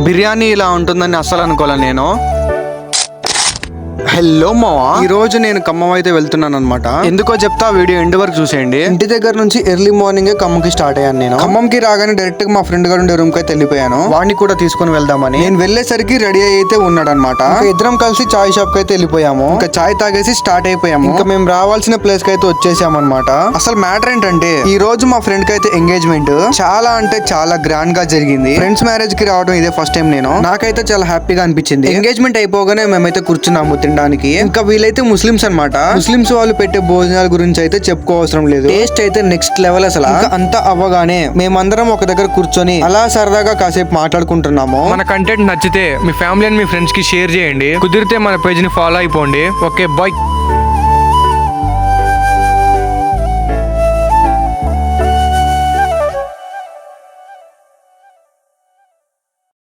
బిర్యానీ ఇలా ఉంటుందని అస్సలు అనుకోలే నేను. హలో మావా, ఈ రోజు నేను ఖమ్మం అయితే వెళ్తున్నాను అనమాట. ఎందుకో చెప్తా, వీడియో ఎండ్ వరకు చూసేయండి. ఇంటి దగ్గర నుంచి ఎర్లీ మార్నింగ్ ఖమ్మంకి స్టార్ట్ అయ్యాను. నేను ఖమ్మంకి రాగానే డైరెక్ట్ గా మా ఫ్రెండ్ గారు ఉండే రూమ్ కి అయితే వెళ్ళిపోయాను. వాడిని కూడా తీసుకుని వెళ్దామని. నేను వెళ్లేసరికి రెడీ అయితే ఉన్నాడు అనమాట. ఇద్దరం కలిసి చాయ్ షాప్ కి అయితే వెళ్ళిపోయాము. ఇంకా చాయ్ తాగేసి స్టార్ట్ అయిపోయాము. ఇంకా మేము రావాల్సిన ప్లేస్ కి అయితే వచ్చేసాము అనమాట. అసలు మ్యాటర్ ఏంటంటే, ఈ రోజు మా ఫ్రెండ్ కి అయితే ఎంగేజ్మెంట్ చాలా అంటే చాలా గ్రాండ్ గా జరిగింది. ఫ్రెండ్స్ మ్యారేజ్ కి రావడం ఇదే ఫస్ట్ టైం. నాకైతే చాలా హ్యాపీగా అనిపించింది. ఎంగేజ్మెంట్ అయిపోగానే మేమైతే కూర్చున్నాము తినడానికి. ఇంకా వీళ్ళైతే ముస్లిమ్స్ అన్నమాట. ముస్లిమ్స్ వాళ్ళు పెట్టే భోజనాల గురించి అయితే చెప్పుకోవసరం లేదు. టేస్ట్ అయితే నెక్స్ట్ లెవెల్ అసలు. అంతా అవ్వగానే మేమందరం ఒక దగ్గర కూర్చొని అలా సరదాగా కాసేపు మాట్లాడుకుంటున్నాము. మన కంటెంట్ నచ్చితే మీ ఫ్యామిలీ అండ్ మీ ఫ్రెండ్స్ కి షేర్ చేయండి. కుదిరితే మన పేజ్ ని ఫాలో అయిపోండి. Okay bye.